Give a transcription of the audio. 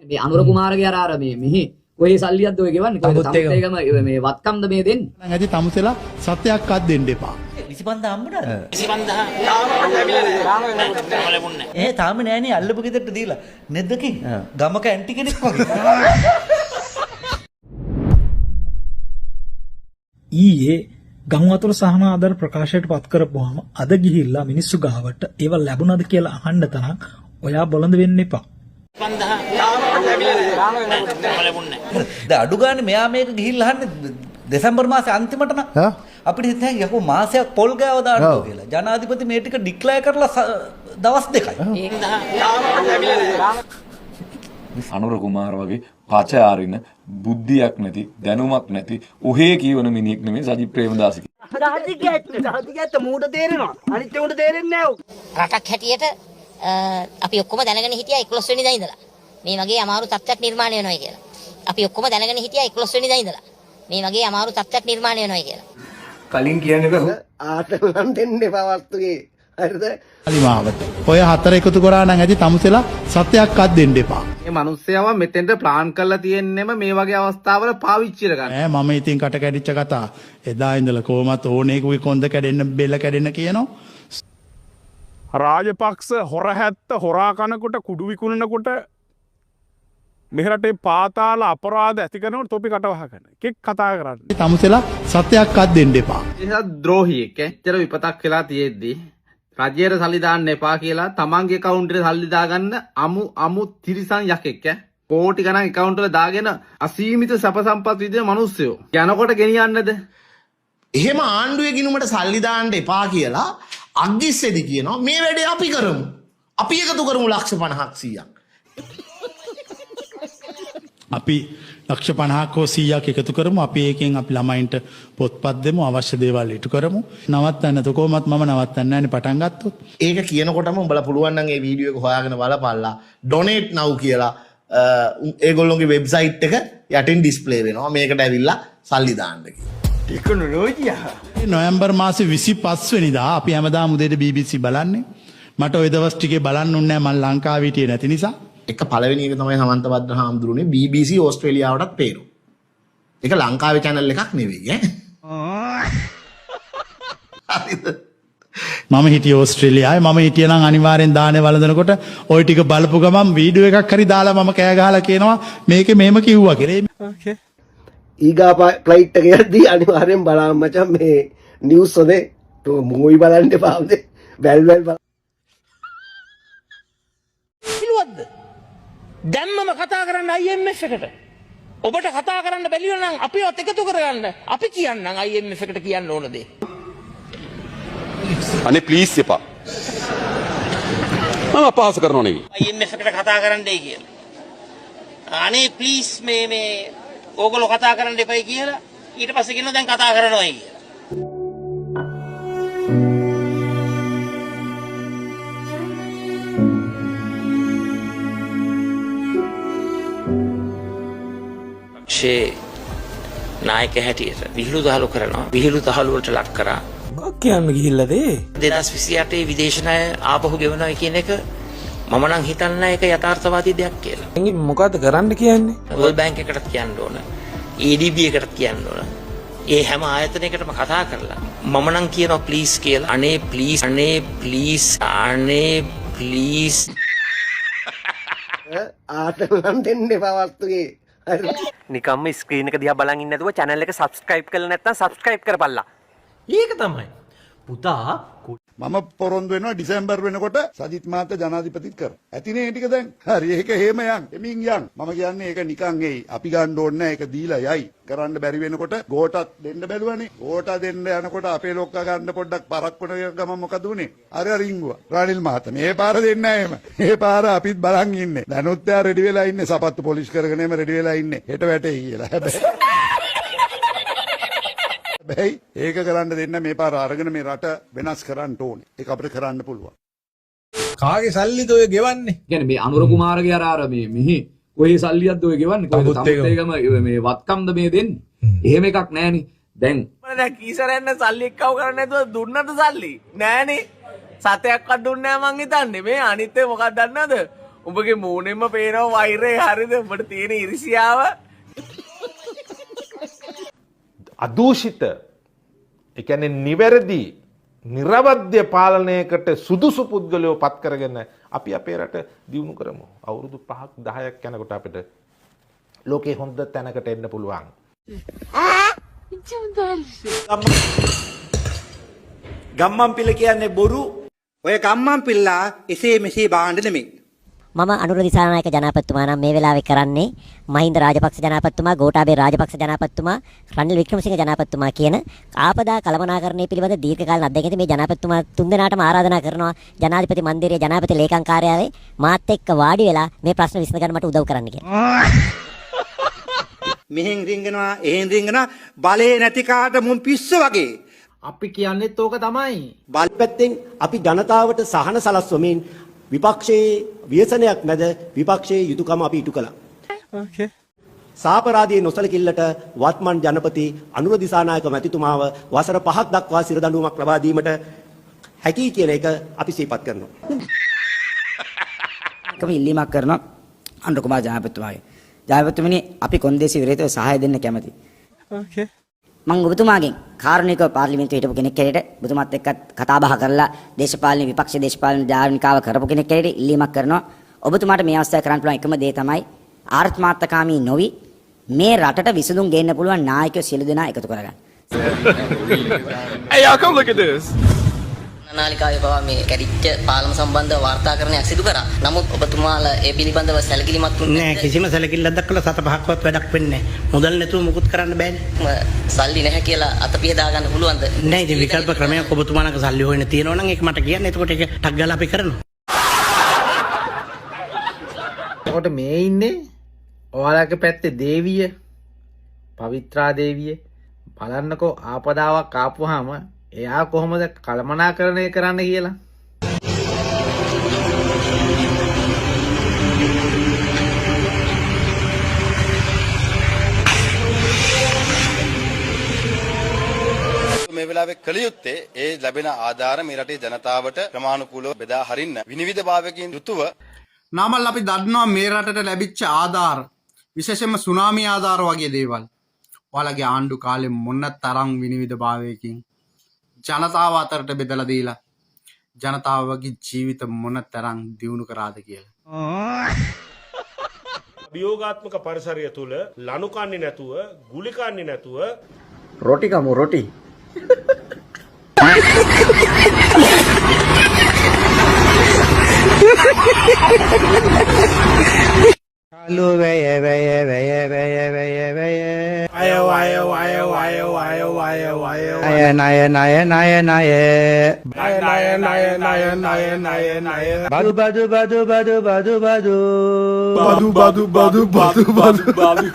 මේ අනුර කුමාරගේ අර මේ මෙහි කොහේ සල්ලියක්ද ඔය ගෙවන්නේ කොහෙද තමුසේගම මේ වත්කම්ද මේ දෙන්නේ නම් ඇති තමුසෙලා සත්‍යයක්වත් දෙන්න එපා 25 හම්බුණාද 25 තාම නෑනේ අල්ලපු ගෙදරට දීලා නෙද්දකින් ගමක ඇන්ටි කෙනෙක් වගේ ඊයේ ගම් වතුර සහන ආධාර ප්‍රකාශයට පත් කරපුවාම අද ගිහිල්ලා මිනිස්සු ගාවට ඒව ලැබුණාද කියලා අහන්න තරම් ඔයා බොළඳ වෙන්න එපා. දැන් අඩු ගානේ මෙයා මේක ගිහිල්ලා අහන්නේ දෙසැම්බර් මාසේ අන්තිමට නම් අපිට හිතෙන් යකෝ මාසයක් පොල් ගෑව දාන්නෝ කියලා. ජනාධිපති මේ ටික ඩික්ලෙයාර් කරලා දවස් දෙකයි. අනුර කුමාර වගේ පචාරින බුද්ධියක් නැති දැනුමක් නැති ඔහේ කියවන මිනිහෙක් නෙමෙයි සජිත් ප්‍රේමදාස. දාතිකැත්ත මූට තේරෙනවා අනිත් උන්ට තේරෙන්නේ නැහැ. රටක් හැටියට අපි ඔක්කොම දැනගෙන හිටියා 11 වෙනිදා ඉඳලා මේ වගේ අමාරු තත්ත්වයක් නිර්මාණය වෙනවා කියලා. අපි ඔක්කොම දැනගෙන හිටියා 11 වෙනිදා ඉඳලා මේ වගේ අමාරු තත්ත්වයක් නිර්මාණය වෙනවා කියලා. කලින් කියන්නේ ආතලම් දෙන්න එපා වස්තුවේ. හරිද? අලිමාවත. ඔය හතර එකතු කරා නම් ඇති තමුසෙලා සත්‍යයක්වත් දෙන්න එපා. මේ මිනිස්සයව මෙතෙන්ට ප්ලාන් කරලා තියෙන්නෙම මේ වගේ අවස්ථාවල පාවිච්චි කරගන්න. මම ඉතින් කට කැඩිච්ච කතා එදා ඉඳලා කොහොමත් ඕනේකුගේ කොන්ද කැඩෙන්න බෙල්ල කැඩෙන්න කියනවා. රාජපක්ෂ හොරහැත්ත හොරා කනකොට කුඩු විකුණනකොට මේ රටේ පාතාල අපරාධ ඇති කරනකොට තොපි කටවහ කරන එකෙක් කතා කරන්නේ. තමුසෙලා සත්‍යයක්වත් දෙන්න එපා. ඒක ද්‍රෝහියෙක් ඇත්තට විපතක් වෙලා තියෙද්දි රජයට සල්ලි දාන්න එපා කියලා තමන්ගේ account එකට සල්ලි දාගන්න අමු තිරිසන් යකෙක් කෝටි ගණන් account වල දාගෙන අසීමිත සැප සම්පත් විදින මිනිස්සුયો යනකොට ගෙනියන්නද? එහෙම ආණ්ඩුවේ ගිණුමට සල්ලි දාන්න එපා කියලා අග්ගිස්සෙදි කියනවා මේ වැඩේ අපි කරමු. අපි එකතු කරමු ලක්ෂ 50ක් 100ක්. අපි ලක්ෂ 50ක් හෝ 100ක් එකතු කරමු. අපි ඒකෙන් අපි ළමයින්ට පොත්පත් දෙමු, අවශ්‍ය දේවල් ඉටු කරමු. නවත්තන්න කොහොමත් මම නවත්තන්නේ නැහැනේ පටන් ගත්තොත්. ඒක කියනකොටම උඹලා පුළුවන් නම් මේ වීඩියෝ එක හොයාගෙන බලපල්ලා. donate now කියලා ඒගොල්ලෝගේ වෙබ්සයිට් එක යටින් ඩිස්ප්ලේ වෙනවා. මේකට ඇවිල්ලා සල්ලි දාන්න කියලා. නොවැම්බර් මාසේ 25 වෙනිදා අපි හැමදාම උදේට BBC බලන්නේ. මට ওই දවස් ටිකේ බලන්න උන්නේ නැහැ මම ලංකාවේ හිටියේ නැති නිසා. එක පළවෙනි එක තමයි සමන්ත භද්‍ර හාමුදුරුවනේ BBC ඕස්ට්‍රේලියාවටත් පේනවා. ඒක ලංකාවේ channel එකක් නෙවෙයි හරිද? මම හිටියේ ඕස්ට්‍රේලියාවේ. මම හිටියේ නම් අනිවාර්යෙන් දානේ වළඳනකොට ওই ටික බලපු ගමන් වීඩියෝ එකක් හරි දාලා මම කෑ ගහලා කියනවා මේකේ මෙහෙම කිව්වා කියලා. ඕකේ. ඊගා ෆ්ලයිට් එක යද්දී අනිවාර්යෙන් බලන්න මචං මේ නිවුස් වලේ මූවි බලන්න එපා වදේ. වැල් බලන්න. දැම්මම කතා කරන්න IMF එකට. ඔබට කතා කරන්න බැලිව නම් අපිවත් එකතු කරගන්න. අපි කියන්නම් IMF එකට කියන්න ඕන දේ. අනේ ප්ලීස් එපා. මම අපහාස කරනව නෙවෙයි. IMF එකට කතා කරන්නයි කියලා. අනේ ප්ලීස් මේ ඕගොල්ලෝ කතා කරන්න එපයි කියලා ඊට පස්සේ කියනවා දැන් කතා කරනවායි කියලා. ෂේ නායක හැටියට විහිළු දහළු කරනවා. විහිළු දහළු වලට ලක් කරා. මොකක් කියන්න ගිහිල්ලාද? 2028 විදේශ ණය ආපහු ගෙවනවා කියන එක මම නම් හිතන්නේ ඒක යථාර්ථවාදී දෙයක් කියලා. මොකද්ද කරන්න කියන්නේ? වර්ල්ඩ් බැංක් එකටත් කියන්න ඕන. ADB එකටත් කියන්න ඕන. ඒ හැම ආයතනයකටම කතා කරලා මම නම් කියනවා ප්ලීස් කියලා. අනේ ප්ලීස් අනේ ප්ලීස් අනේ ප්ලීස් ආතලම් දෙන්න එපා වස්තුවේ. නිකම්ම ස්ක්‍රීන් එක දිහා බලන් ඉන්නේ නැතුව channel එක subscribe කරලා නැත්නම් subscribe කරපල්ලා. ඒක තමයි. පුතා මම පොරොන්දු වෙනවා ඩිසැම්බර් වෙනකොට සජිත් මහත්තයා ජනාධිපතිත් කර. ඇතිනේ ටික දැන්. හරි ඒක හේම යන්. එමින් යන්. මම කියන්නේ ඒක නිකන් එයි. අපි ගන්න ඕනේ නැහැ ඒක දීලා යයි. කරන්න බැරි වෙනකොට ගෝටත් දෙන්න බැලුවනේ. ගෝට දෙන්න යනකොට අපේ ලොක්කා ගන්න පොඩ්ඩක් පරක් වුණ ගමන් මොකද උනේ? අර රිංගුවා. රානිල් මහත්තයා මේ පාර දෙන්නේ නැහැ එහෙම. මේ පාර අපිත් බලන් ඉන්නේ. දැනුත් යා රෙඩි වෙලා ඉන්නේ. සපත්තු පොලිෂ් කරගෙන එම රෙඩි වෙලා ඉන්නේ. හෙට වැටේ කියලා. හැබැයි ඒක කරන්න දෙන්න මේ පාර අරගෙන මේ රට වෙනස් කරන්න ඕනේ. ඒක අපිට කරන්න පුළුවන්. කාගේ සල්ලිද ඔය ගෙවන්නේ? කියන්නේ මේ අනුර කුමාරගේ අර මේ මෙහි කොහේ සල්ලියක්ද ඔය ගෙවන්නේ කොහෙද තමුසේගම මේ වත්කම්ද මේ දෙන්නේ? එහෙම එකක් නැහනේ. දැන් දැන් කීසරෙන්න සල්ලි එක්කව කරන්නේ නැතුව දුන්නද සල්ලි? නෑනේ. සතයක්වත් දුන්නේ නෑ මං හිතන්නේ. මේ අනිත් එක මොකක්ද දන්නවද? උඹගේ මූණෙන්ම පේනවා වෛරය හරිද උඹට තියෙන ඉරිසියාව අදූෂිත ඒ කියන්නේ නිවැරදි නිර්වද්‍ය පාලනයකට සුදුසු පුද්ගලයෝ පත් කරගෙන අපි අපේ රට දියුණු කරමු. අවුරුදු 5ක් 10ක් යනකොට අපිට ලෝකේ හොඳ තැනකට එන්න පුළුවන්. ගම්මන් පිළ කියන්නේ බොරු. ඔය ගම්මන් පිල්ලා එසේ මෙසේ බාණ්ඩ නෙමෙයි. මම අනුර දිසානායක ජනාධිපතිතුමා නම් මේ වෙලාවේ කරන්නේ මහින්ද රාජපක්ෂ ජනාධිපතිතුමා, ගෝඨාභය රාජපක්ෂ ජනාධිපතිතුමා, රනිල් වික්‍රමසිංහ ජනාධිපතිතුමා කියන ආපදා කළමනාකරණය පිළිබඳ දීර්ඝකාලීන අත්දැකීම් මේ ජනාධිපතිතුමා තුන්දෙනාටම ආරාධනා කරනවා ජනාධිපති මන්දිරයේ ජනාධිපති ලේකම් කාර්යාලයේ මාත් එක්ක වාඩි වෙලා මේ ප්‍රශ්න විසඳ ගන්න මට උදව් කරන්න කියලා. මෙහෙන් රිංගනවා, එහෙන් රිංගනවා, බලේ නැති කාට මුන් පිස්සු වගේ. අපි කියන්නේත් ඕක තමයි. බලපැත්තෙන් අපි ජනතාවට සහන සලස්වමින් විපක්ෂයේ ව්‍යසනයක් මැද විපක්ෂයේ යුතුයකම අපි ඉටු කළා. සාපරාධයේ නොසලකිල්ලට වත්මන් ජනපති අනුර දිසානායක මැතිතුමාව වසර 5ක් දක්වා සිරදඬුවමක් ලබා දීමට හැකි කියන එක අපි සිහිපත් කරනවා. කම ඉල්ලීමක් කරනවා අනුර කුමාර ජනාධිපතිතුමාගේ. ජනාධිපතිතුමනි අපි කොන්දේසි විරහිතව සහාය දෙන්න කැමතියි. මම ඔබතුමාගෙන් කාරුණිකව පාර්ලිමේන්තුවේ හිටපු කෙනෙක් හැටියට ඔබතුමාත් එක්ක කතා බහ කරලා දේශපාලන විපක්ෂ දේශපාලන ධාර්මිකාව කරපු කෙනෙක් හැටියට ඉල්ලීමක් කරනවා. ඔබතුමාට මේ අවස්ථාවේ කරන්න පුළුවන් එකම දේ තමයි ආර්ථිමාර්ථකාමී නොවි මේ රටට විසඳුම් ගේන්න පුළුවන් නායකයෝ සියලු දෙනා එකතු කරගන්න. Hey, y'all, come look at this. නාලිකාවේ පවා මේ කැඩිච්ච පාලම සම්බන්ධ වාර්තාකරණයක් සිදු කරා. නමුත් ඔබතුමාලා ඒ පිළිබඳව සැලකිලිමත් වුණේ නෑ කිසිම සැලකිල්ලක් දක්වලා 7-5ක්වත් වැඩක් වෙන්නේ නෑ. මුදල් නැතුව මුකුත් කරන්න බෑනේ. සල්ලි නැහැ කියලා අතපිය දාගන්න පුළුවන්ද? නෑ ඉතින් විකල්ප ක්‍රමයක් ඔබතුමාලක සල්ලි හොයන්න තියෙනවා නම් ඒක මට කියන්න. එතකොට ඒක ටක් ගාලා අපි කරනවා. එතකොට මේ ඉන්නේ ඔයාලගේ පැත්තේ දේවිය පවිත්‍රා දේවිය බලන්නකෝ ආපදාවක් ආපුවාම එයා කොහොමද කළමනාකරණය කරන්න කියලා. මේ වෙලාවේ කළ යුත්තේ ඒ ලැබෙන ආධාර මේ රටේ ජනතාවට ක්‍රමානුකූලව බෙදා හරින්න විනිවිදභාවයකින් යුතුව නාමල් අපි දන්නවා මේ රටට ලැබිච්ච ආධාර විශේෂයෙන්ම සුනාමි ආධාර වගේ දේවල්. ඔයාලගේ ආණ්ඩු කාලේ මොන තරම් විනිවිදභාවයකින් ජනතාව අතරට බෙදලා දීලා ජනතාවගේ ජීවිත මොන තරම් දියුණු කරාද කියලා. අභියෝගාත්මක පරිසරය තුල ලනු කන්නේ නැතුව, ගුලි කන්නේ නැතුව රොටි කමු රොටි. Hello, vaya, vaya, vaya, vaya, vaya, vaya. Ayo, ayo, ayo, ayo, ayo, ayo, ayo. Naya, naya, naya, naya, naya. Naya, naya, naya, naya, naya, naya, naya. Badu, badu, badu, badu, badu, badu. Badu, badu, badu, badu, badu, badu.